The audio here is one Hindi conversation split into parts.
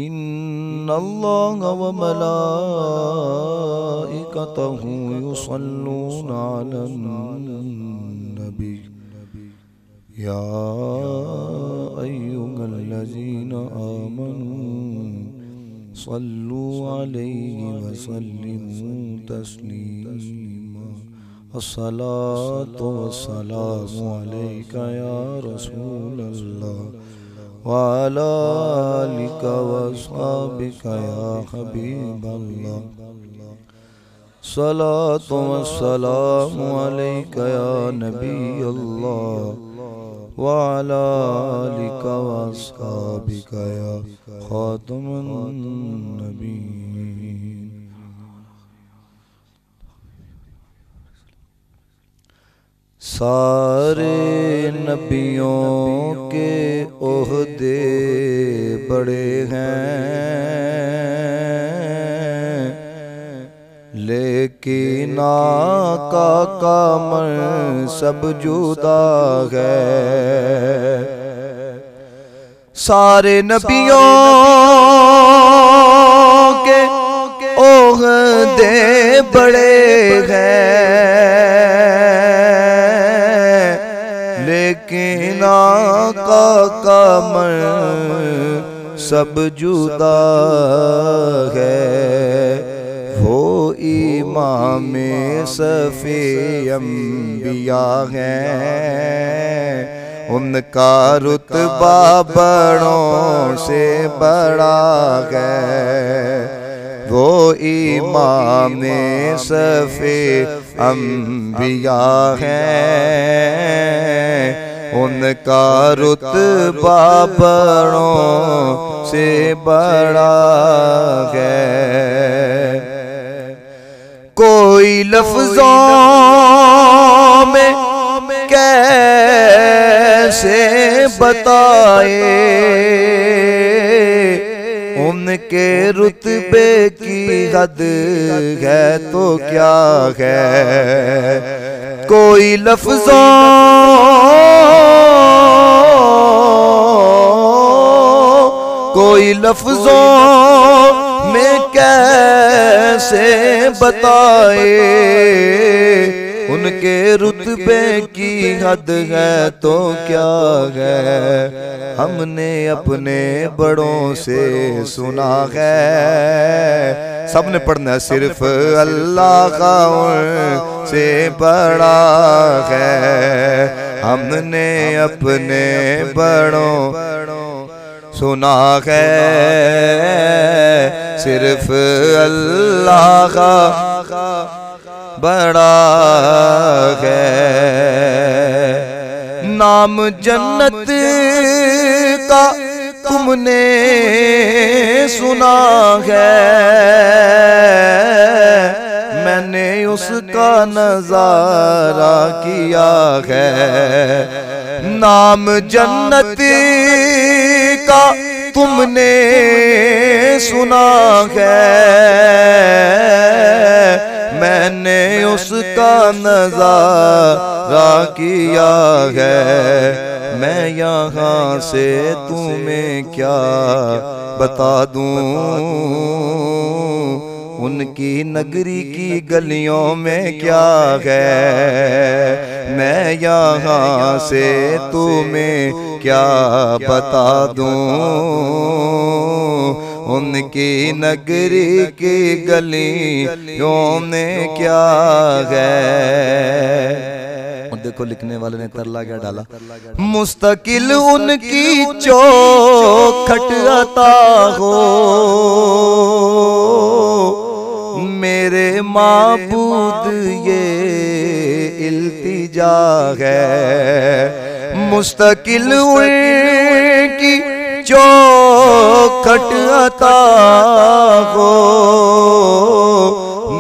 इन्नल्लाह व मलाइकतहु युसल्लूना अलन नबी या अय्युहल्लज़ीना आमनू सल्लू अलैहि व सल्लिमू तस्लीमा। अस्सलातु वस्सलामु अलैका या रसूलल्लाह व अला आलिका व अस्हाबिका या हबीबल्लाह। सलातु वस्सलामु अलैका या नबीयल्लाह व अला आलिका व अस्हाबिका या खातमुन नबीय्यीन। सारे नबियों के ओहदे बड़े हैं, लेकिन आका का मनसब जुदा है। सारे नबियों के ओहदे बड़े हैं, लेकिन आका का मनसब जुदा है। वो इमाम सफ़े अंबिया हैं, उनका रुतबा बड़ों से बड़ा है। वो इमाम सफ़े अंबिया हैं, उनका रुतबा बड़ों से बड़ा है। कोई लफ्ज़ों में कैसे बताए उनके रुतबे की हद है तो क्या है। कोई लफ्ज़ों में कैसे बताए उनके रुतबे की हद है तो क्या है। हमने अपने बड़ों से सुना है, सबने पढ़ना है, सिर्फ अल्लाह का उनसे बड़ा है। हमने अपने बड़ों सुना है, सिर्फ अल्लाह का बड़ा है। नाम जन्नत का तुमने सुना है, मैंने उसका नजारा किया है। नाम जन्नत का तुमने सुना है, मैंने उसका नज़ारा किया है। मैं यहाँ से तुम्हें क्या बता दूँ, उनकी नगरी की गलियों में क्या है। मैं यहाँ से तुम्हें क्या बता दूँ, उनकी नगरी की गलियों में क्या है। और देखो लिखने वाले ने तरला क्या डाला, मुस्तकिल उनकी चौखट अता हो मेरे माबूद ये इल्तिजा है। मुस्तकिल उनकी चौखट अता हो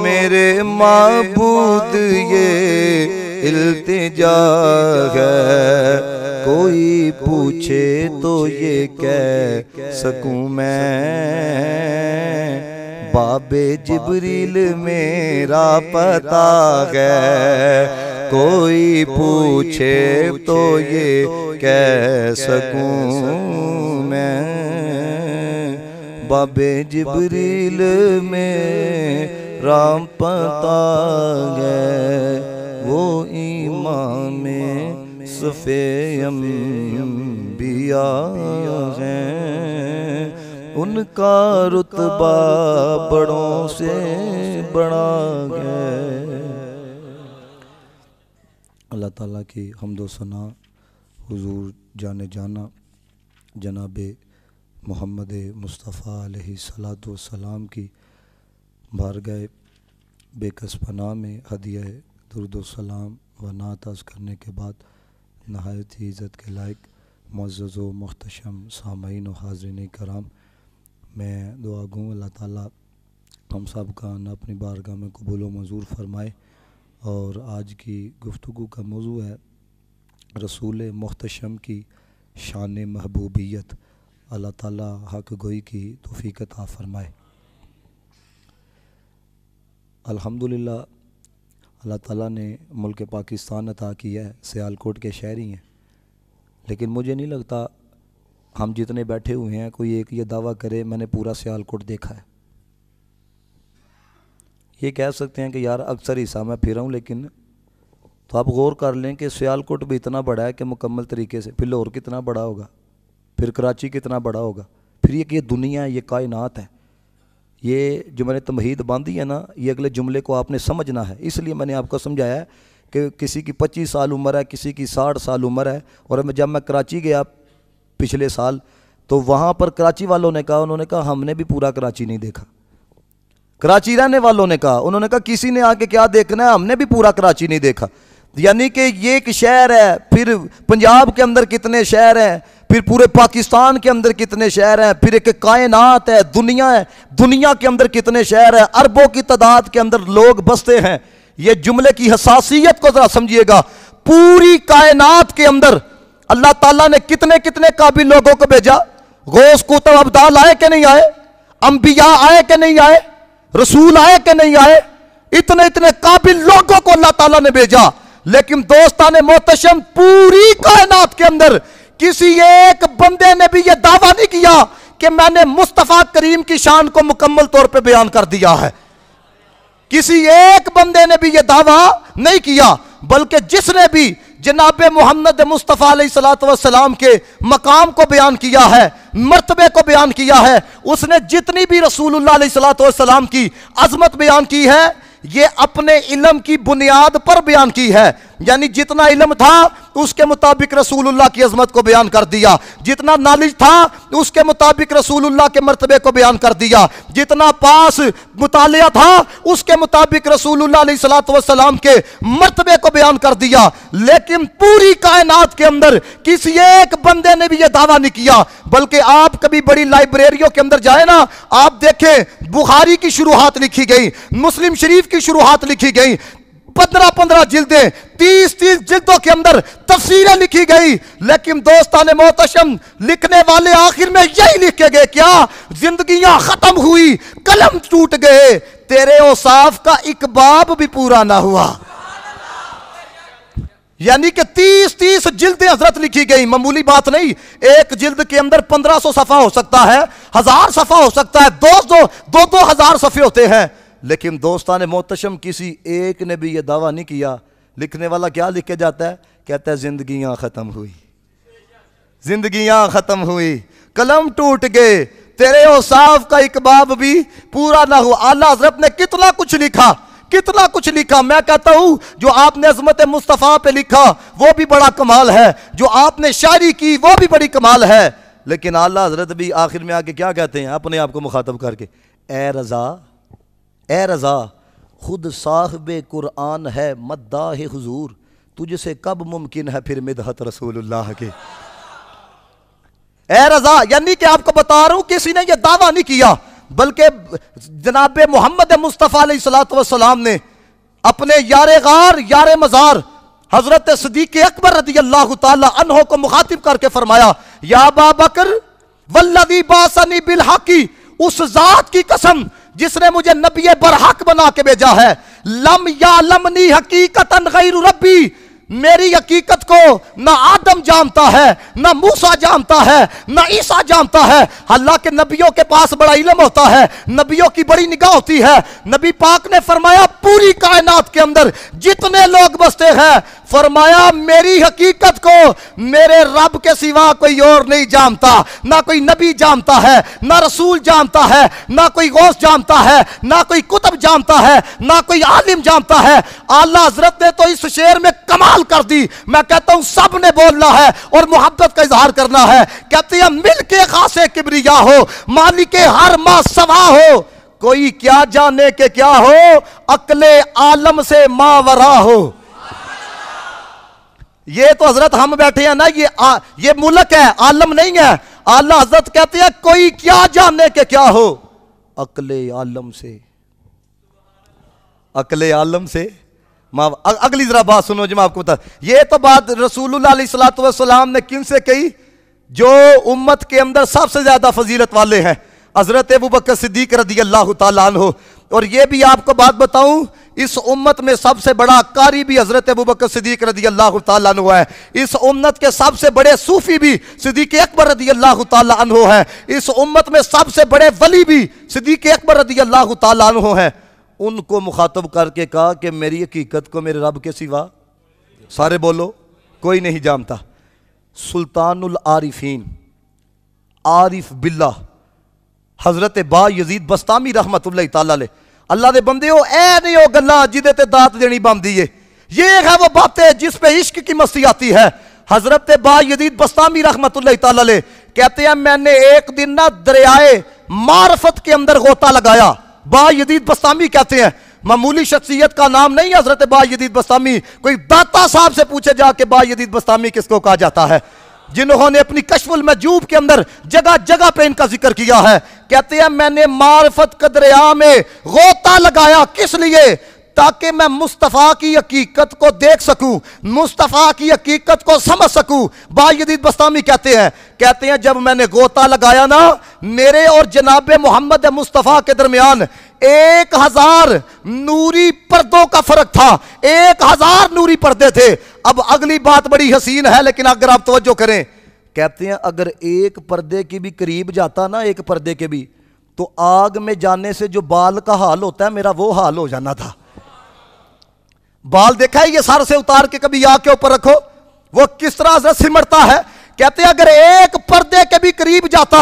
मेरे माबूद ये इल्तिजा है। कोई पूछे तो ये कह सकूं मैं, बाबे जिब्रील मेरा पता है। कोई पूछे तो ये कह सकूं बाबे जिब्रील मेरा पता है, वो इमाम सफ़े अंबिया हैं, उनका रुतबा बड़ों से बड़ा है। अल्लाह ताला की हम्दो सना हुजूर जाने जाना जनाब मोहम्मद मुस्तफ़ा अलैहिस्सलातु वस्सलाम की बारगाह बेकस पनाह में हदिया दुरूद सलाम व नात अर्ज़ करने के बाद नहायत ही इज़्ज़त के लायक मुअज़्ज़ज़ व मुहतशम सामईन व हाज़रीन कराम, मैं दुआ गूँ अल्लाह ताला हम सब का अपनी बारगाह में कबूल व मंजूर फरमाए। और आज की गुफ्तगू का मौजू है रसूल मुहतशम की शान महबूबियत। अल्लाह ताला हक़ गोई की तौफ़ीक़ अता फ़रमाए। अल्हम्दुलिल्लाह अल्लाह ताला ने मुल्क पाकिस्तान अता किया है, सियालकोट के शहरी हैं, लेकिन मुझे नहीं लगता हम जितने बैठे हुए हैं कोई एक ये दावा करे मैंने पूरा सियालकोट देखा है। ये कह सकते हैं कि यार अक्सर हिस्सा मैं फिरा हूँ, लेकिन तो आप गौर कर लें कि सियालकोट भी इतना बड़ा है कि मुकम्मल तरीके से, फिर लाहौर कितना बड़ा होगा, फिर कराची कितना बड़ा होगा, फिर ये कि ये दुनिया है, ये कायनात है। ये जो मैंने तमहीद बांधी है ना, ये अगले जुमले को आपने समझना है। इसलिए मैंने आपको समझाया है कि किसी की 25 साल उम्र है, किसी की 60 साल उम्र है। और जब मैं कराची गया पिछले साल, तो वहाँ पर कराची वालों ने कहा, उन्होंने कहा हमने भी पूरा कराची नहीं देखा। कराची रहने वालों ने कहा, उन्होंने कहा किसी ने आके क्या देखना है, हमने भी पूरा कराची नहीं देखा। यानी कि ये एक शहर है, फिर पंजाब के अंदर कितने शहर हैं, फिर पूरे पाकिस्तान के अंदर कितने शहर हैं, फिर एक कायनात है, दुनिया है, दुनिया के अंदर कितने शहर हैं, अरबों की तादाद के अंदर लोग बसते हैं। ये जुमले की हसासियत को जरा समझिएगा। पूरी कायनात के अंदर अल्लाह ताला ने कितने कितने काबिल लोगों को भेजा। गौस कुतुब अब्दाल आए कि नहीं आए, अंबिया आए कि नहीं आए, रसूल आए कि नहीं आए, इतने इतने काबिल लोगों को अल्लाह ताला ने भेजा। लेकिन दोस्ताने मोहतशम पूरी कायनात के अंदर किसी एक बंदे ने भी यह दावा नहीं किया कि मैंने मुस्तफ़ा करीम की शान को मुकम्मल तौर पे बयान कर दिया है। किसी एक बंदे ने भी यह दावा नहीं किया, बल्कि जिसने भी जनाब मोहम्मद मुस्तफ़ा अलैहिस्सलातु वस्सलाम के मकाम को बयान किया है, मर्तबे को बयान किया है, उसने जितनी भी रसूलुल्लाह अलैहिस्सलातु वस्सलाम की अजमत बयान की है, ये अपने इल्म की बुनियाद पर बयान की है। यानी जितना इल्म था उसके मुताबिक रसूलुल्लाह की अजमत को बयान कर दिया, जितना नॉलेज था उसके मुताबिक रसूलुल्लाह के मर्तबे को बयान कर दिया, जितना पास मुतालिया था उसके मुताबिक रसूलुल्लाह अलैहिस्सलातु वस्सलाम के मर्तबे को बयान कर दिया। लेकिन पूरी कायनात के अंदर किसी एक बंदे ने भी यह दावा नहीं किया। बल्कि आप कभी बड़ी लाइब्रेरियों के अंदर जाए ना, आप देखें बुखारी की शुरुआत लिखी गई, मुस्लिम शरीफ की शुरुआत लिखी गई, 15-15 जिल्दें, 30-30 जिल्दों के अंदर तफसीरें लिखी गई। लेकिन दोस्ताने मोहतशम लिखने वाले आखिर में यही लिख के गए, क्या जिंदगियां खत्म हुई, कलम टूट गए, तेरे औसाफ का एक बाब भी पूरा ना हुआ। यानी कि 30-30 जिल्दें हजरत लिखी गई, मामूली बात नहीं। एक जिल्द के अंदर 1500 सफ़ा हो सकता है, 1000 सफ़ा हो सकता है, 2,000 सफ़े होते हैं। लेकिन दोस्ताने मोहतशम किसी एक ने भी यह दावा नहीं किया। लिखने वाला क्या लिख के जाता है, कहता है जिंदगियां खत्म हुई, जिंदगियां खत्म हुई, कलम टूट गए, तेरे औसाफ का एक बाब भी पूरा ना हुआ। आला हजरत ने कितना कुछ लिखा, कितना कुछ लिखा। मैं कहता हूं जो आपने अजमत मुस्तफ़ा पे लिखा वो भी बड़ा कमाल है, जो आपने शायरी की वो भी बड़ी कमाल है। लेकिन आला हजरत भी आखिर में आके क्या कहते हैं अपने आप को मुखातब करके, ए रजा, ए रजा खुद साहिबे कुरान है मद्दाह हुजूर, तुझसे कब मुमकिन है फिर मिदहत रसूलुल्लाह के। ए रजा, यानी कि आपको बता रहा हूं किसी ने यह दावा नहीं किया, बल्कि जनाब मोहम्मद मुस्तफ़ा अलैहिस्सलातु वस्सलाम ने अपने यारे गार यारे मज़ार हजरत सिद्दीक़ अकबर रज़ियल्लाहु ताला अन्हो को मुखातिब करके फरमाया, या अबा बकर वल्लज़ी बासनी बिल हक़ी, उस जात की कसम जिसने मुझे नबी बरहक बना के भेजा है, लम या लमनी हकीकतन गैरु रब्बी, मेरी हकीकत को ना आदम जानता है, ना मूसा जानता है, ना ईसा जानता है। अल्लाह के नबियों के पास बड़ा इल्म होता है, नबियों की बड़ी निगाह होती है। नबी पाक ने फरमाया पूरी कायनात के अंदर जितने लोग बसते हैं, फरमाया मेरी हकीकत को मेरे रब के सिवा कोई और नहीं जानता। ना कोई नबी जानता है, ना रसूल जानता है, ना कोई गौस जानता है, ना कोई कुतुब जानता है, ना कोई आलिम जानता है। आला हजरत ने तो इस शेर में कमाल कर दी। मैं कहता हूं सब ने बोलना है और मोहब्बत का इजहार करना है। कहते हैं मिल के खासे किबरिया हो, मालिक हर मा सवा हो, कोई क्या जाने के क्या हो, अकले आलम से मावरा हो। ये तो हजरत हम बैठे हैं ना, ये मुल्क है, आलम नहीं है। आला हजरत कहते हैं कोई क्या जाने के क्या हो, अकले आलम से, अकले आलम से। अगली जरा बात सुनो जो मैं आपको बता, ये तो बात रसूलुल्लाह अलैहिस्सलातु वस्सलाम ने किन से कही, जो उम्मत के अंदर सबसे ज्यादा फजीलत वाले हैं, हजरत अबू बकर सिद्दीक रज़ियल्लाहु ताला अन्हु। और ये भी आपको बात बताऊं, इस उम्मत में सबसे बड़ा कारी भी हजरत अबू बकर सिद्दीक रज़ियल्लाहु ताला अन्हु है। इस उम्मत के सबसे बड़े सूफी भी सिद्दीक अकबर रज़ियल्लाहु ताला अन्हु है। इस उम्मत में सबसे बड़े वली भी सिद्दीक अकबर रज़ियल्लाहु ताला अन्हु है। उनको मुखातब करके कहा कि मेरी हकीकत को मेरे रब के सिवा, सारे बोलो, कोई नहीं जानता। सुल्तानुल आरिफीन, आरिफ बिल्ला, हजरत बा यजीद बस्तामी रहमतुल्लाह ताला अलैह। अल्लाह दे बंदे हो, ऐ नहीं हो गल्ला जिदे ते दात देनी बनती है। ये है वो बातें जिस पे इश्क की मस्ती आती है। हजरत बा यजीद बस्तामी रहमतुल्लाह ताला अलैह कहते हैं मैंने एक दिन ना दरियाए मारफत के अंदर गोता लगाया। बा यजीद बस्तामी कहते हैं, मामूली शख्सियत का नाम नहीं हजरत बा यजीद बस्तामी। कोई दाता साहब से पूछे जाके बा यजीद बस्तामी किसको कहा जाता है, जिन्होंने अपनी कश्फुल मजूब के अंदर जगह जगह पे इनका जिक्र किया है। कहते हैं मैंने मारफत का दरिया में गोता लगाया, किस लिए, ताकि मैं मुस्तफ़ा की हकीकत को देख सकूं, मुस्तफ़ा की हकीकत को समझ सकूं। बा यजीद बस्तामी कहते हैं जब मैंने गोता लगाया ना, मेरे और जनाब मोहम्मद मुस्तफ़ा के दरमियान 1000 नूरी पर्दों का फर्क था, 1000 नूरी पर्दे थे। अब अगली बात बड़ी हसीन है, लेकिन अगर आप तवज्जो करें, कहते हैं अगर एक पर्दे के भी करीब जाता ना, एक पर्दे के भी, तो आग में जाने से जो बाल का हाल होता है, मेरा वो हाल हो जाना था। बाल देखा है, ये सर से उतार के कभी आग के ऊपर रखो, वो किस तरह से सिमटता है। कहते हैं अगर एक पर्दे के भी करीब जाता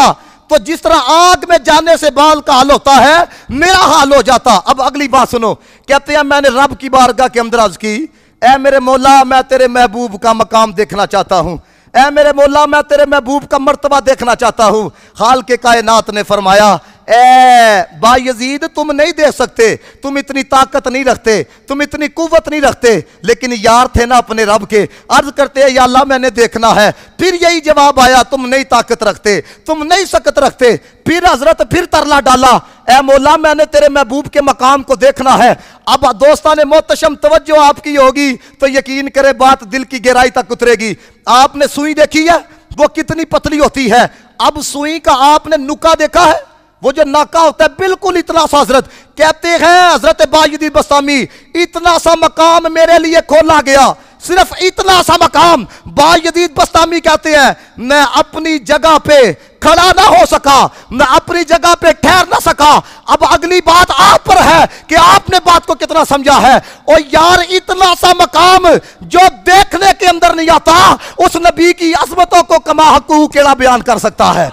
तो जिस तरह आग में जाने से बाल का हाल होता है, मेरा हाल हो जाता। अब अगली बात सुनो, कहते हैं मैंने रब की बारगाह के अंदर अर्ज की, ऐ मेरे मौला मैं तेरे महबूब का मकाम देखना चाहता हूं, ऐ मेरे मौला मैं तेरे महबूब का मर्तबा देखना चाहता हूं। खाल के कायनात ने फरमाया, ए बा यजीद तुम नहीं देख सकते, तुम इतनी ताकत नहीं रखते, तुम इतनी कुव्वत नहीं रखते, लेकिन यार थे ना अपने रब के, अर्ज करते हैं या अल्लाह मैंने देखना है। फिर यही जवाब आया, तुम नहीं ताकत रखते, तुम नहीं सकत रखते। फिर हजरत फिर तरला डाला, ए मौला मैंने तेरे महबूब के मकाम को देखना है। अब दोस्तान मोहतशम तवज्जो आपकी होगी तो यकीन करे बात दिल की गहराई तक उतरेगी। आपने सुई देखी है, वो कितनी पतली होती है। अब सुई का आपने नुका देखा है, वो जो नाका होता है बिल्कुल इतना सा। हजरत कहते हैं हजरत बा यजीद बस्तामी, इतना सा मकाम मेरे लिए खोला गया, सिर्फ इतना सा मकाम। बा यजीद बस्तामी कहते हैं मैं अपनी जगह पे खड़ा ना हो सका, मैं अपनी जगह पे ठहर ना सका। अब अगली बात आप पर है कि आपने बात को कितना समझा है। और यार इतना सा मकाम जो देखने के अंदर नहीं आता, उस नबी की अजमतों को कमा हकू केड़ा बयान कर सकता है।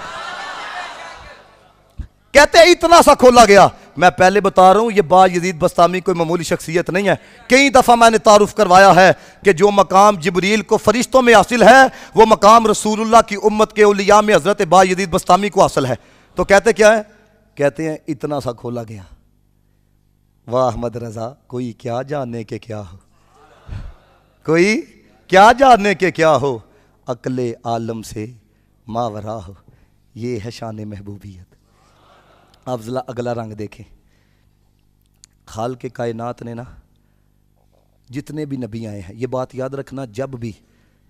कहते हैं इतना सा खोला गया। मैं पहले बता रहा हूं ये बा यजीद बस्तामी कोई मामूली शख्सियत नहीं है। कई दफा मैंने तारुफ करवाया है कि जो मकाम जिब्रील को फरिश्तों में हासिल है, वो मकाम रसूलुल्लाह की उम्मत के औलिया में हजरत बा यजीद बस्तामी को हासिल है। तो कहते क्या है, कहते हैं इतना सा खोला गया। वाह अहमद रजा, कोई क्या जानने के क्या हो, कोई क्या जानने के क्या हो, अकले आलम से मावरा हो। ये है शान महबूबियत। आप अगला रंग देखें, खाल के कायनात ने ना जितने भी नबी आए हैं, ये बात याद रखना, जब भी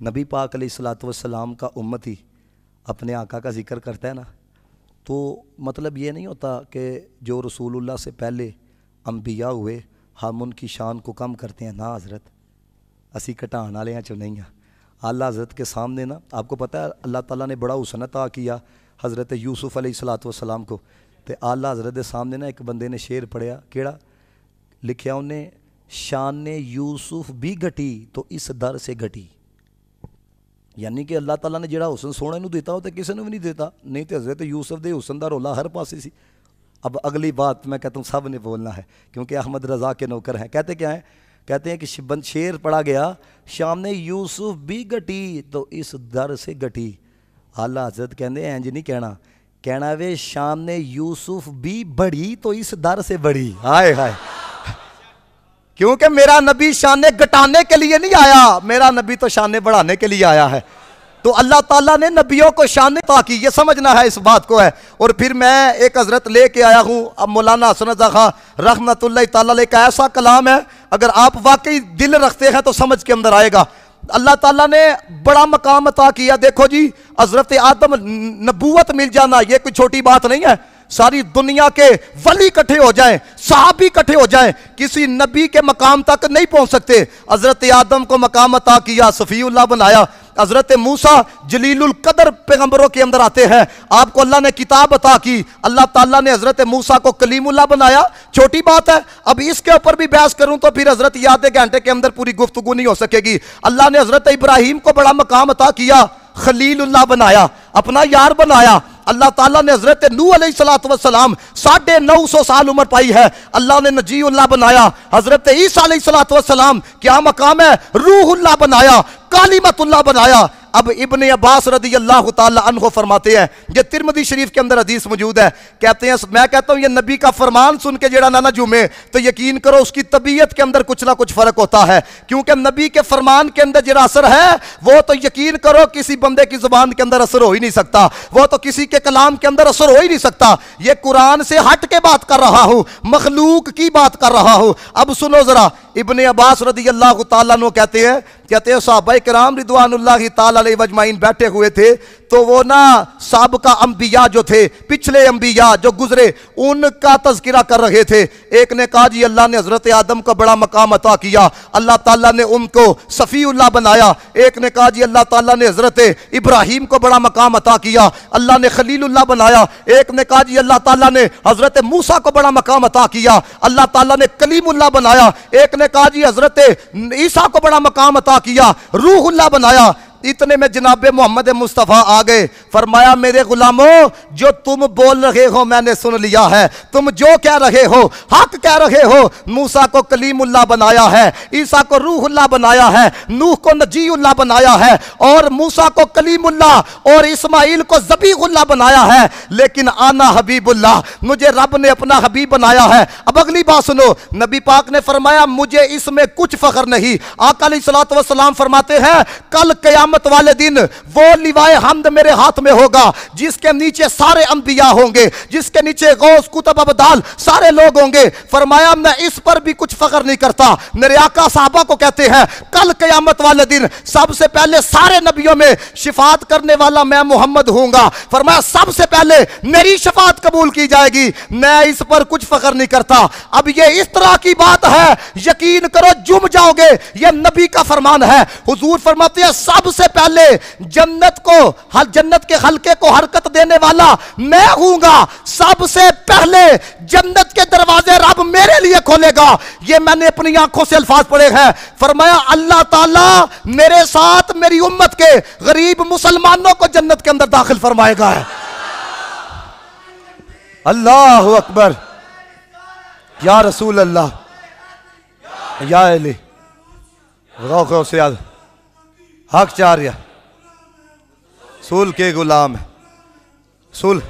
नबी पाक अलैहिस्सलातु वस्सलाम का उम्मती अपने आका का जिक्र करता है ना, तो मतलब ये नहीं होता कि जो रसूलुल्लाह से पहले अंबिया हुए हम उनकी शान को कम करते हैं। ना हज़रत, असी घटाने वाले चो नहीं हाँ। आला हज़रत के सामने ना, आपको पता है अल्लाह ताला ने बड़ा हुस्न अता किया हज़रत यूसुफ अलैहिस्सलातु वस्सलाम को। तो आला हज़रत के सामने ना एक बंदे ने शेर पढ़िया, केड़ा लिखिया उन्हें, शान यूसुफ भी घटी तो इस दर से घटी। यानी कि अल्लाह ताला ने जिहड़ा हुसन सोने नूं दिता वो तो किसी ने भी नहीं देता, नहीं तो हज़रत यूसुफ के हुसन का रौला हर पासे सी। अब अगली बात मैं कहता हूँ सब ने बोलना है क्योंकि अहमद रज़ा के नौकर हैं। कहते क्या है, कहते हैं कि शेर पढ़ा गया, शाम यूसुफ भी घटी तो इस दर से घटी। आला हज़रत कहते इंज नहीं कहना, कहना वे शाम यूसुफ भी बढ़ी तो इस दर से बढ़ी। हाय हाय, क्योंकि मेरा नबी शाने घटाने के लिए नहीं आया, मेरा नबी तो शाने बढ़ाने के लिए आया है। तो अल्लाह ताला ने नबियों को शान ताकि, ये समझना है इस बात को है। और फिर मैं एक हजरत लेके आया हूँ, अब मौलाना हसन रज़ा खां रहमतुल्लाह ताला अलैह का ऐसा कलाम है, अगर आप वाकई दिल रखते हैं तो समझ के अंदर आएगा। अल्लाह ताला ने बड़ा मकाम अता किया। देखो जी, हजरत आदम नबूवत मिल जाना ये कोई छोटी बात नहीं है। सारी दुनिया के वली इकट्ठे हो जाएं, सहाबी इकट्ठे हो जाएं, किसी नबी के मकाम तक नहीं पहुंच सकते। हजरत आदम को मकाम अता किया, सफ़ीउल्लाह बनाया। हजरत मूसा जलीलुल कदर पैगंबरों के अंदर आते हैं, आपको अल्लाह ने किताब अता की। अल्लाह ताला ने हजरत मूसा को कलीमुल्लाह बनाया, छोटी बात है। अब इसके ऊपर भी बहस करूं तो फिर हजरत आधे घंटे के अंदर पूरी गुफ्तगू नहीं हो सकेगी। अल्लाह ने हजरत इब्राहिम को बड़ा मकाम अता किया, खलीलुल्लाह बनाया, अपना यार बनाया। अल्लाह ताला ने हजरत नूह अलैहिस्सलातु वस्सलाम 950 साल उम्र पाई है, अल्लाह ने नजीउल्लाह बनाया। हजरत ईसा अलैहिस्सलातु वस्सलाम क्या मकाम है, रूहुल्लाह बनाया, कालिमतुल्लाह बनाया। अब इब्ने अब्बास रदी अल्लाह ताला अन्हु फरमाते हैं, ये तिरमिज़ी शरीफ के अंदर हदीस मौजूद है, कहते हैं मैं कहता हूँ ये नबी का फरमान सुन के जेड़ा ना झूमे तो यकीन करो उसकी तबीयत के अंदर कुछ ना कुछ फर्क होता है। क्योंकि नबी के फरमान के अंदर जेड़ा असर है वो तो यकीन करो किसी बंदे की जुबान के अंदर असर हो ही नहीं सकता, वो तो किसी के कलाम के अंदर असर हो ही नहीं सकता। ये कुरान से हट के बात कर रहा हूँ, मखलूक की बात कर रहा हूँ। अब सुनो जरा, इब्ने अब्बास रदी अल्लाह ताला अन्हु कहते हैं सहाबाए किराम रिदवानुल्लाहि ताला अलैहि वजमाइन बैठे हुए थे, तो वो ना साबका अंबिया जो थे, पिछले अंबिया जो गुजरे, उनका तज़किरा कर रहे थे। एक ने कहा जी अल्लाह ने हजरत आदम को बड़ा मकाम अता किया, अल्लाह ताला ने उनको सफ़ीउल्लाह बनाया। एक ने कहा जी अल्लाह ताला ने हजरत इब्राहिम को बड़ा मकाम अता किया, अल्लाह ने खलीलुल्लाह बनाया। एक ने कहा जी अल्लाह ताला ने हजरत मूसा को बड़ा मकाम अता किया, अल्लाह ताला ने कलीमुल्लाह बनाया। एक ने कहा जी हजरत ईसा को बड़ा मकाम अता किया, रूहुल्लाह बनाया। इतने में जनाबे मोहम्मद मुस्तफ़ा आ गए, फरमाया मेरे गुलामों जो तुम बोल रहे हो मैंने सुन लिया है, तुम जो कह रहे हो हक कह रहे हो। मूसा को कलीमुल्लाह बनाया है, ईसा को रूहुल्लाह बनाया है, नूह को नजीउल्लाह बनाया है, और मूसा को कलीमुल्लाह और इस्माइल को ज़बीहुल्लाह बनाया है, लेकिन आना हबीबुल्लाह, मुझे रब ने अपना हबीब बनाया है। अब अगली बात सुनो, नबी पाक ने फरमाया मुझे इसमें कुछ फख्र नहीं। आका अलैहिस्सलातु वस्सलाम फरमाते हैं कल क़यामत वाले दिन वो लिवाए हम्द मेरे हाथ में होगा जिसके नीचे सारे अंबिया होंगे, जिसके नीचे गौस कुतुब अबदाल सारे लोग होंगे। फरमाया मैं इस पर भी कुछ फख्र नहीं करता। मेरे आका साहबा को कहते हैं कल क़यामत वाले दिन सबसे पहले सारे नबियों में शिफात करने वाला मैं मोहम्मद हूंगा। फरमाया सबसे पहले मेरी शफात कबूल की जाएगी, मैं इस पर कुछ फख्र नहीं करता। अब ये इस तरह की बात है, यकीन करो जुम जाओगे, ये नबी का फरमान है। हुजूर फरमाते हैं सबसे पहले जन्नत को, जन्नत के हल्के को हरकत देने वाला मैं हूंगा, सबसे पहले जन्नत के दरवाजे रब मेरे लिए खोलेगा। ये मैंने अपनी आंखों से अल्फाज पढ़े हैं। फरमाया अल्लाह ताला मेरे साथ मेरी उम्मत के गरीब मुसलमानों को जन्नत के अंदर दाखिल फरमाएगा। अल्लाह अकबर, या रसूल अल्लाह, या अली गौखों से याद हक चार्य सुल के गुलाम है सुल।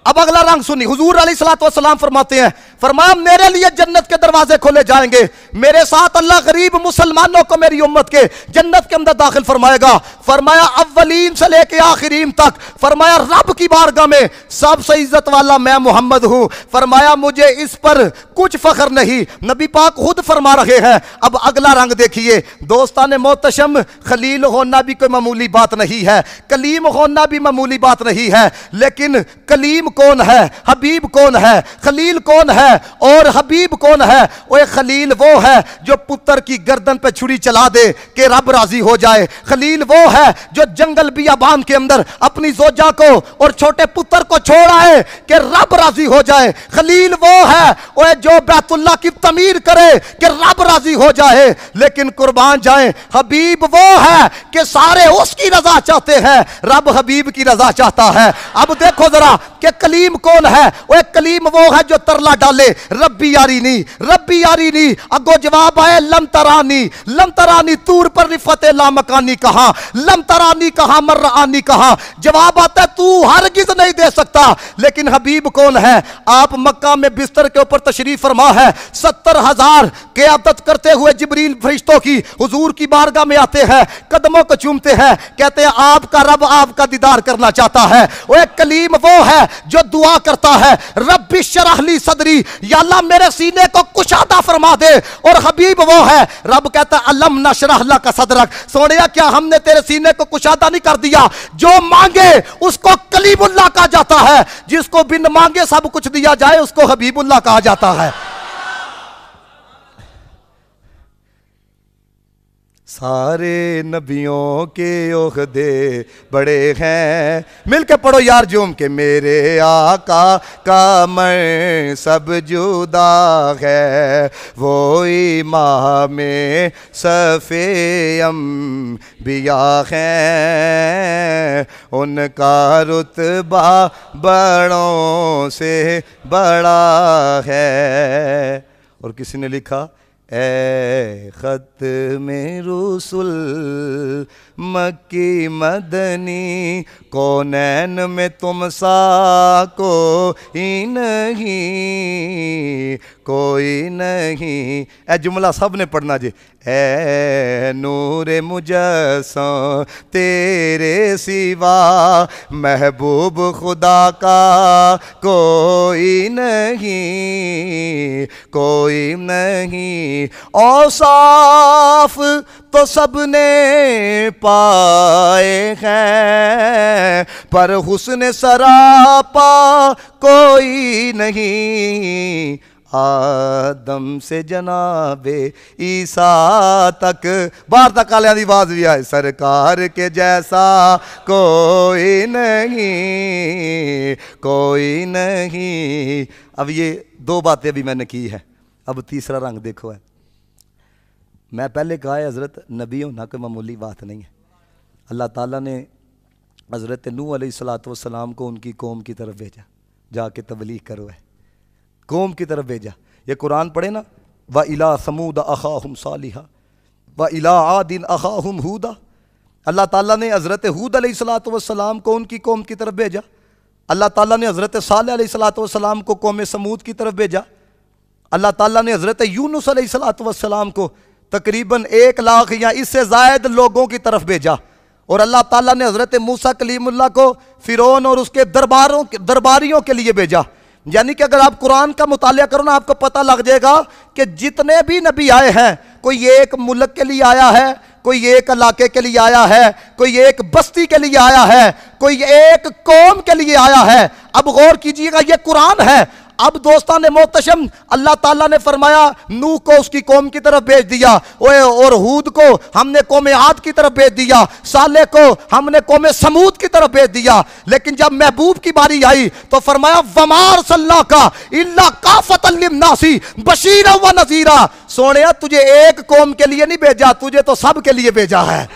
अब अगला रंग सुनी, हुजूर अलैहिस्सलातु वस्सलाम फरमाते हैं, फरमाया मेरे लिए जन्नत के दरवाजे खोले जाएंगे, मेरे साथ अल्लाह गरीब मुसलमानों को मेरी उम्मत के जन्नत के अंदर दाखिल फरमाएगा। फरमाया अव्वलीन से लेके आखिरीन तक, फरमाया रब की बारगाह में सबसे इज्जत वाला मैं मोहम्मद हूं। फरमाया मुझे इस पर कुछ फख्र नहीं, नबी पाक खुद फरमा रहे हैं। अब अगला रंग देखिए दोस्तान मोहतशम, खलील होना भी कोई मामूली बात नहीं है, कलीम होना भी मामूली बात नहीं है, लेकिन कलीम कौन है, हबीब कौन है, खलील कौन है और हबीब कौन है? ओए खलील वो है जो पुत्र की गर्दन पे छुरी चला दे कि रब राजी हो जाए। खलील वो है जो जंगल बियाबान के अंदर अपनी जोजा को और छोटे पुत्र को छोड़ आए कि रब राजी हो जाए। खलील वो है ओए जो बैतुल्लाह की तमीर करे कि रब राजी हो जाए। लेकिन कुर्बान जाए, हबीब वो है कि सारे उसकी रजा चाहते हैं, रब हबीब की रजा चाहता है। अब देखो जरा कि कलीम कौन है? ओए कलीम वो है जो तरला डाले रब्बी यारी नी, रब्बी यारी नी। अगो जवाब आए लम तरानी, लम तरानी तूर पर रिफत ला मकानी कहा, लम तरानी कहा, मर्रानी कहा। जवाब आता है तू हरगिज नहीं दे सकता। लेकिन हबीब कौन है? आप मक्का में बिस्तर के ऊपर तशरीफ फरमा है, 70,000 क़यादत करते हुए जिब्रील फरिश्तों की हुजूर की बारगाह में आते हैं, कदमों को चूमते हैं, कहते हैं आपका रब आपका दीदार करना चाहता है। वो एक कलीम वो है जो दुआ करता है रब्बी शरह ली सदरी, या अल्लाह मेरे सीने को कुशादा फरमा दे। और हबीब वो है, रब कहता है अलम नशरह लका सदरक, सोनिया क्या हमने तेरे सीने को कुशादा नहीं कर दिया? जो मांगे उसको कलीमुल्लाह कहा जाता है, जिसको बिन मांगे सब कुछ दिया जाए उसको हबीबुल्लाह कहा जाता है। सारे नबियों के ओहदे बड़े हैं, मिलके पढ़ो यार झूम के, मेरे आका का मैं सब जुदा है, वो इमाम सफ़ेयम बिया है, उनका रुतबा बड़ों से बड़ा है। और किसी ने लिखा ए खत में रसूल मक्की मदनी, कौनैन में तुम सा कोई नहीं, कोई नहीं। ए जुमला सब ने पढ़ना जी। ए नूरे मुजस्सम तेरे सिवा महबूब खुदा का कोई नहीं, कोई नहीं। औसाफ तो सबने पाए हैं, पर हुस्न सरापा कोई नहीं। आदम से जनाबे ईसा तक, बाहर तक आलिया दी आवाज भी आए, सरकार के जैसा कोई नहीं, कोई नहीं। अब ये दो बातें भी मैंने की है, अब तीसरा रंग देखो है। मैं पहले कहा है हज़रत नबी होना कोई मामूली बात नहीं है। अल्लाह ताला ने हज़रत नूह अलैहिस्सलातु वस्सलाम को उनकी कौम की तरफ भेजा, जाके तबलीग करो है, कौम की तरफ भेजा। ये कुरान पढ़े ना, व इला समूद अखाहुम सालिहा व इला आदिन अखाहुम हूदा। अल्लाह ताला ने हज़रत हूद अलैहिस्सलातु वस्सलाम को उनकी कौम की तरफ भेजा। अल्लाह ताला ने हज़रत सालेह अलैहिस्सलातु वस्सलाम को कौम समूद की तरफ भेजा। अल्लाह ताला ने हज़रत यूनुस अलैहिस्सलातु वस्सलाम को तकरीबन 1 लाख या इससे ज़ायद लोगों की तरफ भेजा। और अल्लाह ताला ने हज़रत मूसा कलीमुल्लाह को फ़िरौन और उसके दरबारियों के लिए भेजा। यानी कि अगर आप कुरान का मुतालिया करो ना, आपको पता लग जाएगा कि जितने भी नबी आए हैं, कोई एक मुल्क के लिए आया है, कोई एक इलाके के लिए आया है, कोई एक बस्ती के लिए आया है, कोई एक कौम के लिए आया है। अब गौर कीजिएगा, ये कुरान है। अब दोस्तान मोहतशम, अल्लाह ताला ने फरमाया नूह को उसकी कौम की तरफ भेज दिया, और हूद को हमने कौम आद की तरफ भेज दिया, साले को हमने कौम समूद की तरफ भेज दिया। लेकिन जब महबूब की बारी आई तो फरमाया वमार सल्ला का इल्ला काफतल लिन्नासी बशीरा व नज़ीरा। सोनिया तुझे एक कौम के लिए नहीं भेजा, तुझे तो सब के लिए भेजा है।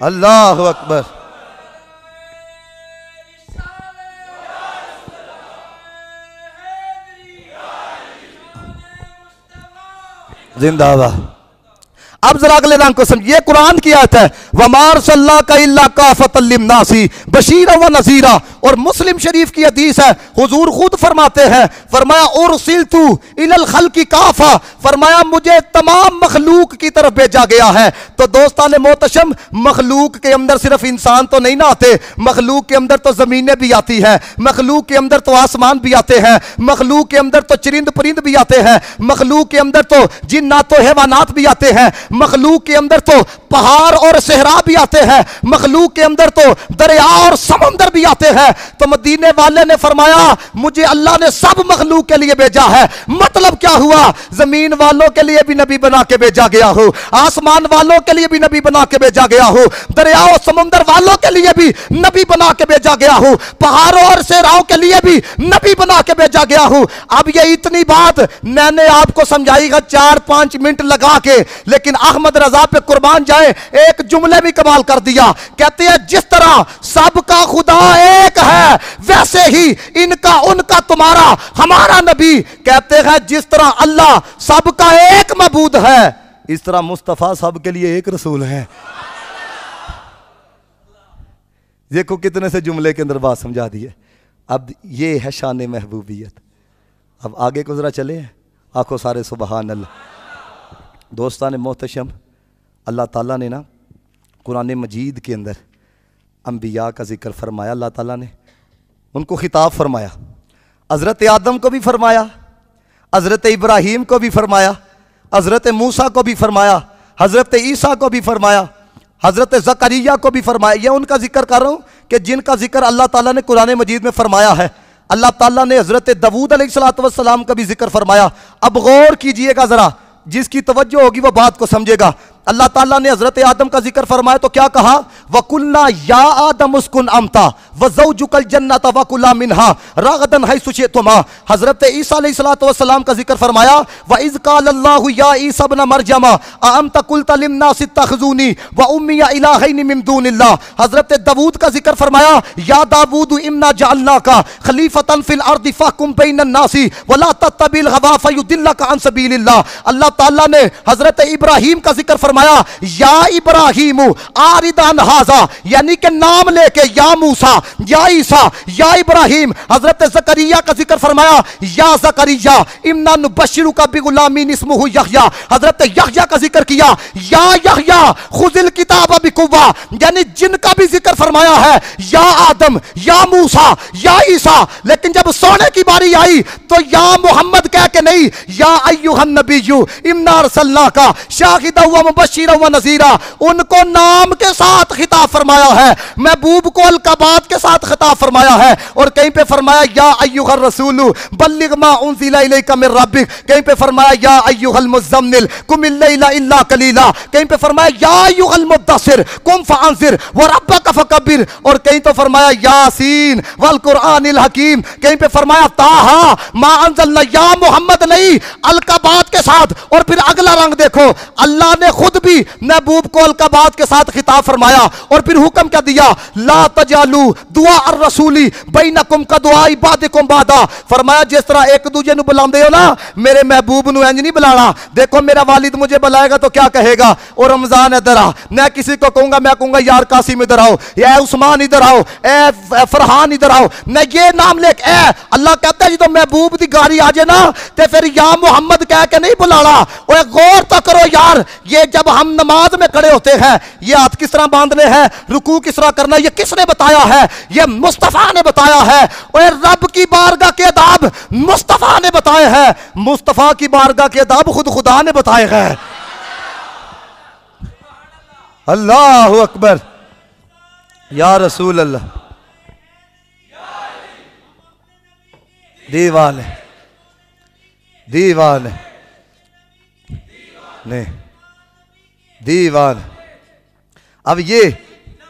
अल्लाहु अकबर। जिंदाबाद। अब जरा अगले रंग को समझिए, कुरान की आयत है वमार सल्ला का इल्ला काफतल लिन्नासी बशीरा व नज़ीरा। और मुस्लिम शरीफ की हदीस है, हुजूर खुद फरमाते हैं, फरमाया उरसिलतु इलल खल्की काफा, फरमाया मुझे तमाम मखलूक की तरफ भेजा गया है। तो दोस्तान मोहतशम, मखलूक के अंदर सिर्फ इंसान तो नहीं ना आते, मखलूक के अंदर तो जमीनें भी आती हैं, मखलूक के अंदर तो आसमान भी आते हैं, मखलूक के अंदर तो चरिंद परिंद भी आते हैं, मखलूक के अंदर तो जिन्नात व हैवानात भी आते हैं, मखलूक के अंदर तो पहाड़ और सहरा भी आते हैं, मखलूक के अंदर तो दरिया और समुंदर भी आते हैं। तो मदीने वाले ने फरमाया मुझे अल्लाह ने सब मखलूक के लिए भेजा है। मतलब क्या हुआ, जमीन वालों के लिए भी नबी बना के भेजा गया हो, आसमान वालों के लिए भी नबी बना के भेजा गया हो, दरिया और समुंदर वालों के लिए भी नबी बना के भेजा गया हो, पहाड़ों और सहराओं के लिए भी नबी बना के भेजा गया हो। अब ये इतनी बात मैंने आपको समझाईगा 4-5 मिनट लगा के, लेकिन अहमद रजा पे कुर्बान जाए, एक जुमले भी कमाल कर दिया। कहते हैं जिस तरह सबका खुदा एक है, वैसे ही इनका उनका तुम्हारा हमारा नबी। कहते हैं जिस तरह अल्लाह सबका एक मबूद है, इस तरह मुस्तफा सबके लिए एक रसूल है। देखो कितने से जुमले के अंदर बात समझा दी है। अब ये है शान महबूबियत। अब आगे को जरा चले, आंखों सारे सुबहान अल्लाह। दोस्तान मोहतशम, अल्लाह ताला ने ना कुरान मजीद के अंदर अंबिया का जिक्र फरमाया। अल्लाह ताला ने उनको खिताब फरमाया, हज़रत आदम को भी फरमाया, हज़रत इब्राहीम को भी फरमाया, हज़रत मूसा को भी फरमाया, हज़रत ईसा को भी फरमाया, हज़रत ज़करिया को भी फरमाया। ये उनका जिक्र कर रहा हूँ कि जिनका जिक्र अल्लाह ताला ने कुरान मजीद में फरमाया है। अल्लाह ताला ने हज़रत दाऊद अलैहिस्सलाम का भी जिक्र फरमाया। अब गौर कीजिएगा ज़रा, जिसकी तवज्जो होगी वो बात को समझेगा। अल्लाह ताला ने हज़रत आदम का जिक्र फरमाया तो क्या कहा, वकुल्ना या आदम उस्कुन अमता वज़ौजुकल जन्नता वकुला मिन्हा रगदन हैसु शि'तुमा। हज़रत ईसा अलैहिस्सलाम का जिक्र फरमाया, व इज़ क़ालल्लाहु या ईसा इब्न मरयम अअंता क़ुल्ता लिन्नासि इत्तख़िज़ूनी व उम्मी इलाहैनि मिन दूनिल्लाह। हज़रत दाऊद का जिक्र फरमाया, या दाऊद इन्ना जअलनाका खलीफतन फिल अर्दि फ़हकुम बैनन नासी वला तत्तबिल हवा फयुदिल्लका अन सबीलिल्लाह। अल्लाह ताला ने हज़रत इब्राहीम का जिक्र फरमाया, या इब्राहीम आरिदान हाजा, यानी कि नाम लेके या मूसा, या ईसा, या इब्राहीम। हजरत ज़करिया का जिक्र फरमाया, या ज़करिया इन्ना नुबश्शिरुका बिगुलामिन इस्मुहु यहया। हजरत यहया का जिक्र किया, या यहया खुज़िल किताब बिकुव्वा, यानी जिनका भी जिक्र फरमाया है, या आदम, या मूसा, या ईसा। लेकिन जब सोने की बारी आई तो या मोहम्मद कह के नहीं, या अय्युहन नबिय्यु इन्ना अरसलनाका शाहिदन व मुबश्शिरन व नज़ीरा। उनको नाम के साथ खिताब फरमाया है, महबूब को अलकाबात के साथ खिताब फरमाया है। और कहीं पे फरमाया, या अय्युहर रसूलु बल्लिग मा उनज़िला इलैका मिर रब्बिक। कहीं पे फरमाया, या अय्युहल मुज़्ज़म्मिल कुमिल लैला इल्ला कलीला। कहीं पे फरमाया, या अय्युहल मुद्दस्सिर कुम फअंज़िर व रब्बका फकब्बिर। और कहीं तो फरमाया, यासीन वल कुरआनिल हकीम। कहीं पे फरमाया, ताहा मा अंज़लना, या मोहम्मद नहीं, अलकाबात के साथ। और फिर अगला रंग देखो, अल्लाह ने खुद भी महबूब को अलकाबात के साथ खिताब फरमाया। और फिर हुक्म क्या दिया, ला तजालू दुआ अर रसूली बैनकुम का दुआ इबादिकुम बादा। फरमाया जिस तरह एक दूजे नु बुलांदे हो ना, मेरे महबूब नु इंज नहीं बुलाना। देखो मेरा वालिद मुझे बुलाएगा तो क्या कहेगा, और रमजान इधर आ। मैं किसी को कहूंगा, मैं कहूंगा यार कासिम इधर आओ, ए उस्मान इधर आओ, ए फरहान इधर आओ, मैं ये नाम लेके ए। अल्लाह कहता है जो महबूब दी गाड़ी आ जाए ना, तो फिर या मोहम्मद कह के नहीं बुलाना। और गौर तो करो यार, ये जब हम नमाज में खड़े होते हैं, ये हाथ किस तरह बांधने हैं, रुकू किस तरह करना, ये किसने बताया है? ये मुस्तफा ने बताया है। और रब की बारगाह के अदाब मुस्तफा ने बताए हैं, मुस्तफा की बारगाह के अदाब खुद खुदा ने बताए हैं। अल्लाहु अकबर, या रसूल अल्लाह। दीवाने दीवाने ने दीवान। अब ये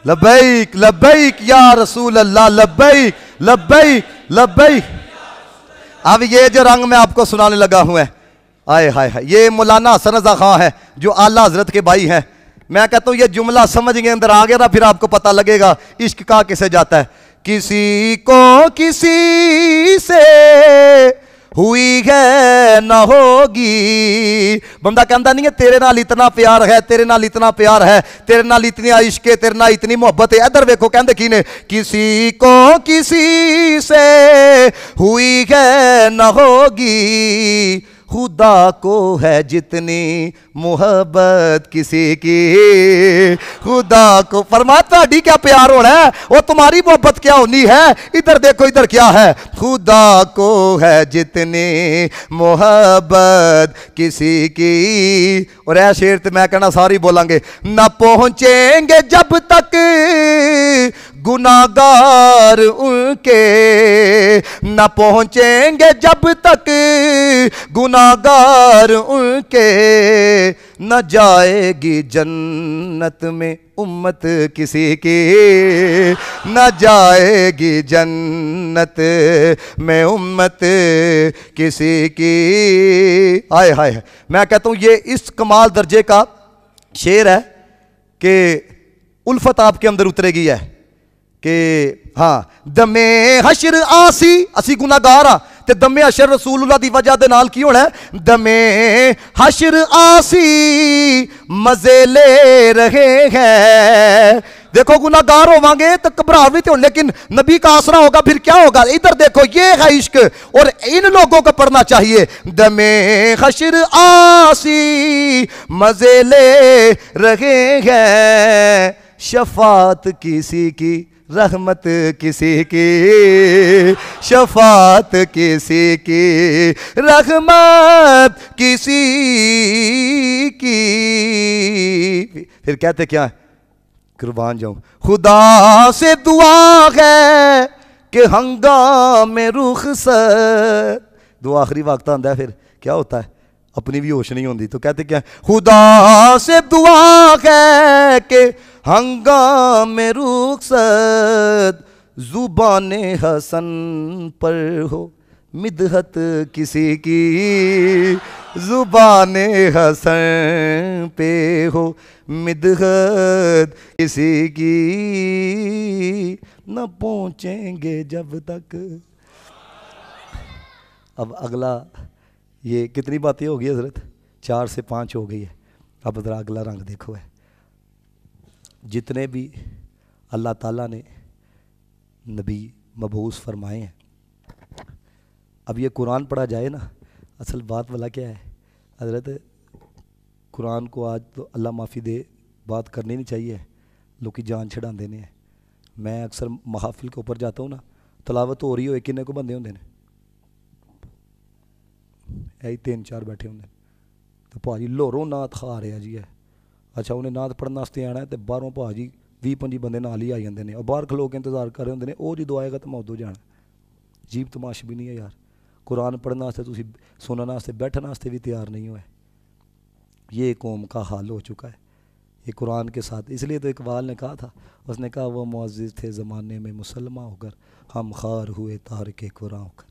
लब्बैक लब्बैक या रसूल अल्लाह, लब्बैक लब्बैक लब्बैक। अब ये जो रंग मैं आपको सुनाने लगा हूं है, आए हाय हाय, ये मौलाना हसन रज़ा खां है जो आला हजरत के भाई हैं। मैं कहता हूँ ये जुमला समझ के अंदर आ गया ना, फिर आपको पता लगेगा इश्क कहाँ किसे जाता है। किसी को किसी से हुई है ना होगी। बंदा कहता नहीं है तेरे नाल इतना प्यार है, तेरे नाल इतना प्यार है, तेरे नाल इतनी इश्क है, तेरे नाल इतनी मोहब्बत है। इधर देखो कहते की ने, किसी को किसी से हुई है ना होगी, खुदा को है जितनी मोहब्बत किसी की, खुदा को। फरमा ताड़ी क्या प्यार होना है, वो तुम्हारी मोहब्बत क्या होनी है। इधर देखो इधर क्या है, खुदा को है जितनी मोहब्बत किसी की। और ऐ शेर तो मैं कहना सारी बोलेंगे, ना पहुंचेंगे जब तक गुनाहगार उनके, न पहुंचेंगे जब तक गुनाहगार उनके, न जाएगी जन्नत में उम्मत किसी की, न जाएगी जन्नत में उम्मत किसी की। हाय हाय, मैं कहता हूं ये इस कमाल दर्जे का शेर है कि उल्फत आपके अंदर उतरेगी है कि हाँ, दमे हशर आसी, असी गुनाहगार हाँ ते दमे हशर रसूलुल्लाह दी वजह दे नाल की होना है। दमे हशर आसी मजे ले रहे हैं। देखो गुनाहगार होवांगे तो घबराहट हो, लेकिन नबी का आसरा होगा फिर क्या होगा। इधर देखो ये है इश्क, और इन लोगों को पढ़ना चाहिए। दमे हशर आसी मजे ले रहे हैं, शफात किसी की रहमत किसी की, शफात किसी की रहमत किसी की। फिर कहते क्या है, कुर्बान जाऊं, खुदा से दुआ है कि हंगामे रुखसत। दुआ आखिरी वक्त आंदा है, फिर क्या होता है, अपनी भी होश नहीं होती। तो कहते क्या, खुदा से दुआ है कि हंगामे रुखसत, जुबाने हसन पर हो मिदहत किसी की, जुबाने हसन पे हो मिदहत किसी की, न पहुंचेंगे जब तक। अब अगला, ये कितनी बातें हो गई हजरत, 4 से 5 हो गई है। अब जरा अगला रंग देखो है, जितने भी अल्लाह ताला ने नबी मबूस फरमाए हैं। अब ये कुरान पढ़ा जाए ना, असल बात वाला क्या है हजरत, कुरान को आज तो अल्लाह माफ़ी दे बात करनी नहीं चाहिए, लोग की जान छड़ा देने हैं। मैं अक्सर महाफिल के ऊपर जाता हूँ ना, तलावत हो रही हो, किन्ने को बंदे होंगे ने, यही 3-4 बैठे होंगे, तो भाजी लोरों नात खा रहा जी है। अच्छा उन्हें नात पढ़ने वास्ते आना है, तो बाहरों भाजी 20-25 बंदे नाल ही आई जाते हैं, और बाहर खलो के इंतजार कर रहे होंगे, वो जो आएगा तो मैं उदों जाना। जीप तमाश भी नहीं है यार, कुरान पढ़ने वास्ते तुसी सुनने वास्ते बैठने वास्ते भी तैयार नहीं हुए। ये कौम का हाल हो चुका है ये कुरान के साथ। इसलिए तो इकबाल ने कहा था, उसने कहा वो मुअज़्ज़िज़ थे ज़माने में मुसलमान होकर, हम खार हुए तारिके कुरान होकर।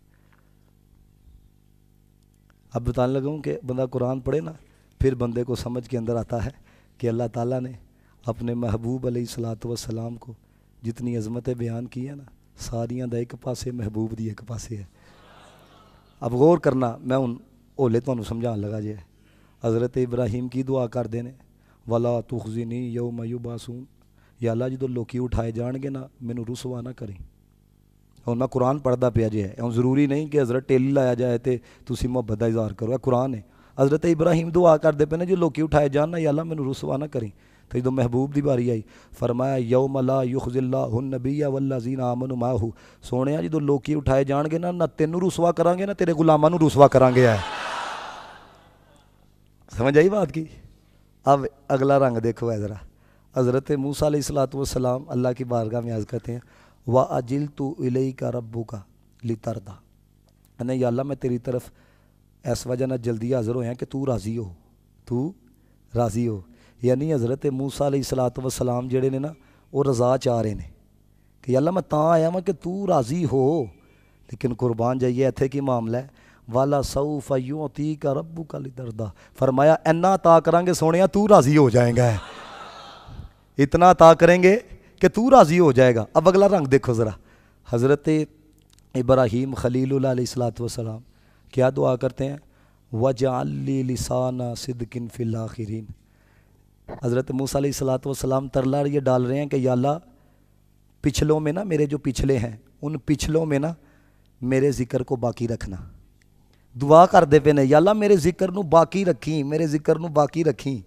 अब बताने लगा हूँ कि बंदा कुरान पढ़े ना, फिर बंदे को समझ के अंदर आता है कि अल्लाह ताला ने अपने महबूब अलैहिस्सलातु वस्सलाम को जितनी अज़मतें बयान की है ना, सारियां दा एक पासे महबूब दी एक पासे है। अब गौर करना, मैं उन ओले तुहानू समझाने लगा जे। हज़रत इब्राहीम की दुआ करते हैं, वला तुखज़िनी यौम युबासून, या अल्लाह जो लोकी उठाए जाएंगे ना, मैनू रुसवा ना करें। और मैं कुरान पढ़ता पिया जे है, ज़रूरी नहीं कि हज़रत टेली लाया जाए तो तुसी मोहब्बत का इज़हार करो, कुरान है। हज़रत इब्राहीम दुआ करते पे ने, जो लोकी उठाए जान ना, या अल्लाह मैनू रुसवा ना करें। तो जो महबूब की बारी आई, फरमाया यौम ला युख़्ज़िल्लाहु नबिय्य वल्लज़ीना आमनू माहू, सोने जो लोकी उठाए जाएंगे ना, ना तेनू रुसवा करांगे ना तेरे गुलामां नू रुसवा करांगे। है समझ आई बात की। अब अगला रंग देखो है ज़रा, हज़रत मूसा अलैहिस्सलातु वस्सलाम अल्लाह की बारगाह में अर्ज़ करते हैं, व अजिल्तु इलैका रब्बुका लितरदा, नहीं या अल्लाह मैं तेरी तरफ इस वजह ना जल्दी हाज़िर होया कि तू राज़ी हो, तू राज़ी हो। यानी हज़रत मूसा अलैहिस्सलातु वस्सलाम जेड़े ने ना, वो रज़ा चाह रहे हैं कि अल्लाह मैं तां आया वां कि तू राज़ी हो। लेकिन कुर्बान जाइए इत्थे की मामला है, वाला सौफ युअतीका रब्बुका लितरदा, फरमाया इन्ना अता करांगे सोनिया तू राज़ी हो जाएगा, इतना अता करेंगे कि तू राज़ी हो जाएगा। अब अगला रंग देखो ज़रा, हज़रत इब्राहीम खलीलुल्लाह अलैहिस्सलातु वस्सलाम क्या दुआ करते हैं? वजअल्ली लिसाना सिद्किन फिल आखिरीन। हज़रत मूसा अलैहिस्सलाम तरला ये डाल रहे हैं कि या अल्लाह पिछलों में ना, मेरे जो पिछले हैं उन पिछलों में ना मेरे ज़िक्र को बाकी रखना। दुआ कर दे पे ने, या अल्लाह मेरे ज़िक्र नू बाकी रखी, मेरे ज़िक्र नू बाकी रखी।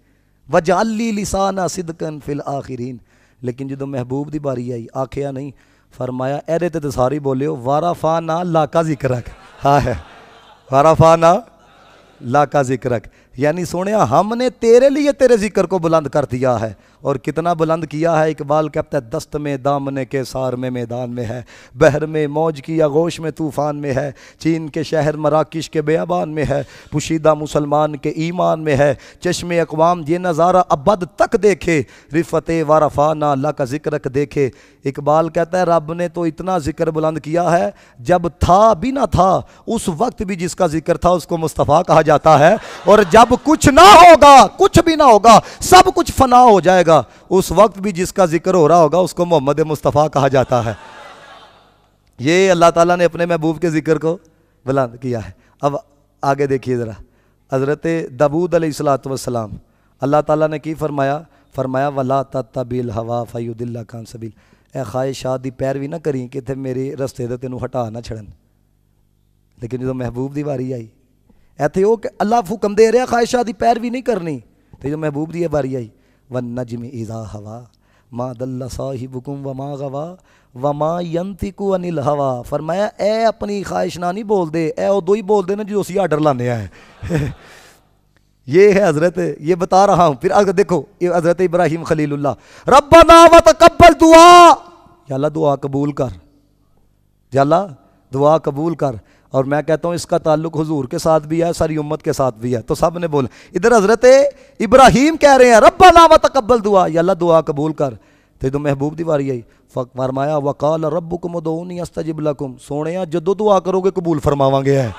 वजअल्ली लिसाना सिद्कन फिल आखिरीन। लेकिन जो महबूब दी बारी आई आखिया नहीं, फरमाया एरे ते सारी बोले हो वाराफा ना लाका जिक्र रख। हाँ है, वाराफा ना लाका जिक्र रख, यानी सोने हमने तेरे लिए तेरे जिक्र को बुलंद कर दिया है। और कितना बुलंद किया है? इकबाल कहता है दस्त में दामने के सार में मैदान में है, बहर में मौज की आगोश में तूफ़ान में है, चीन के शहर मराकिश के बेयाबान में है, पुशीदा मुसलमान के ईमान में है, चश्मे अक़वाम ये नज़ारा अबद तक देखे, रिफ़त वारफ़ा ना अल्लाह का ज़िक्र देखे। इकबाल कहता है रब ने तो इतना ज़िक्र बुलंद किया है, जब था भी ना था उस वक्त भी जिसका ज़िक्र था उसको मुस्तफ़ा कहा जाता है, और जब कुछ ना होगा, कुछ भी ना होगा, सब कुछ फना हो जाएगा, उस वक्त भी जिसका जिक्र हो रहा होगा उसको मोहम्मद मुस्तफ़ा कहा जाता है। ये अल्लाह ताला ने अपने महबूब के जिक्र को बुलंद किया है। अब आगे देखिए ज़रा, हज़रत दाऊद अलैहिस्सलाम अल्लाह ताला ने की फरमाया? फरमाया वला तत्तबिल हवा फयुदिल्ला कान सबील। ए ख्वाहिशात दी पैरवी ना करी कि थे मेरे रस्ते तो तेनू हटा ना छड़न। लेकिन जो महबूब दी वारी आई इत्थे वो अल्लाह हुक्म दे रहा ख्वाहिशात दी पैरवी नहीं करनी, तो जो महबूब दी बारी आई वन नजमी इज़ा हवा मा दल्ला साहिबुकुम वमा गवा वमा यंतिकु अनिल हवा। फरमाया ए अपनी ख्वाहिश ना नहीं बोल दे, ए उदो ही बोल दे ना जो उसी आर्डर लाने हैं। ये है हजरत, ये बता रहा हूँ। फिर अगर देखो ये हजरत इब्राहिम खलीलुल्लाह, रब्बना व तकब्बल दुआ, या अल्लाह दुआ कबूल कर, या अल्लाह दुआ कबूल कर। और मैं कहता हूँ इसका ताल्लुक हुजूर के साथ भी है, सारी उम्मत के साथ भी है। तो सब ने बोला, इधर हजरत इब्राहिम कह रहे हैं रब्बना व तकब्बल दुआ, या अल्लाह दुआ कबूल कर। तो महबूब दी वारी आई, फरमाया वकाल रब्बुकुम उदऊनी अस्तजिब लकुम। सोने जदों दुआ करोगे कबूल फरमावांगे है।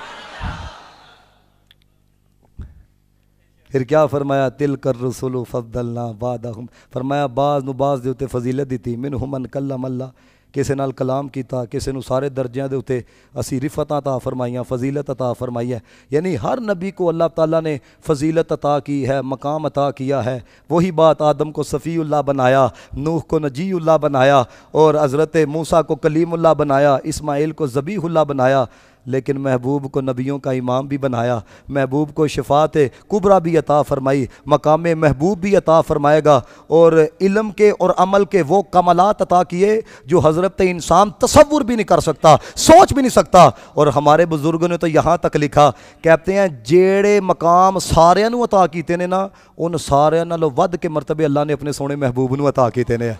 फिर क्या फरमाया? तिल कर रसूल फद्दलना बादहुम। फरमाया बाज नु बाज दे उत्ते फजीलत दी, मिनहुम मन कल्लम अल्लाह, किसी नाल कलाम किया, किसी नू सारे दर्जियां दे उत्ते असी रिफत अता फरमाइयां, फजीलत अता फरमाई है। यानी हर नबी को अल्लाह ताला ने फजीलत अता की है, मकाम अता किया है। वही बात आदम को सफ़ीउल्लाह बनाया, नूह को नजीउल्लाह बनाया, और हज़रत मूसा को कलीमुल्लाह बनाया, इस्माइल को ज़बीहुल्लाह बनाया। लेकिन महबूब को नबियों का इमाम भी बनाया, महबूब को शफ़ात कुबरा भी अता फरमाई, मकाम महबूब भी अता फरमाएगा, और इल्म के और अमल के वो कमालात अता किए जो हज़रत इंसान तसव्वुर भी नहीं कर सकता, सोच भी नहीं सकता। और हमारे बुजुर्गों ने तो यहाँ तक लिखा, कहते हैं जेड़े मकाम सारे नू अता कीते ने ना, उन सारे नालों वध के मरतबे अल्लाह ने अपने सोने महबूब नू अता कीते ने।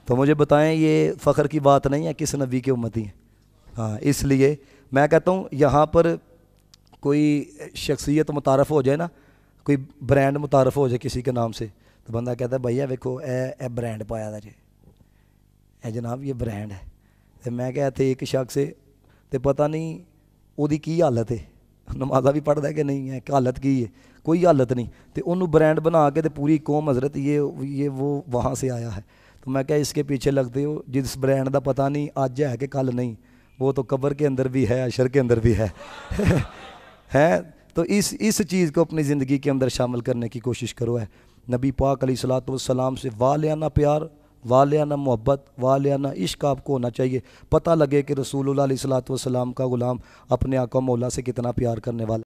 तो मुझे बताएं ये फ़ख्र की बात नहीं है किस नबी के उम्मती हैं? हाँ, इसलिए मैं कहता हूँ यहाँ पर कोई शख्सियत मुतारफ़ हो जाए ना, कोई ब्रांड मुतारफ़ हो जाए किसी के नाम से, तो बंदा कहता है भैया वेखो ए ब्रांड पाया था जी, ए जनाब ये ब्रांड है। तो मैं क्या थे एक शख्स है तो पता नहीं उसकी की हालत है, नमाज़ा भी पढ़ता है कि नहीं है, हालत की है, कोई हालत नहीं, तो उन्होंने ब्रांड बना के तो पूरी कौम हज़रत ये वो वहाँ से आया है। तो मैं क्या इसके पीछे लगते हो जिस ब्रांड का पता नहीं आज है कि कल नहीं, वो तो कब्र के अंदर भी है, अशर के अंदर भी है। हैं तो इस चीज़ को अपनी ज़िंदगी के अंदर शामिल करने की कोशिश करो। है नबी पाक अलैहिस्सलातु वस्सलाम से वालियाना प्यार, वालियाना मोहब्बत, वालियाना इश्क आपको होना चाहिए। पता लगे कि रसूलुल्लाह अलैहिस्सलातु वस्सलाम का ग़ुलाम अपने आका मौला से कितना प्यार करने वाला।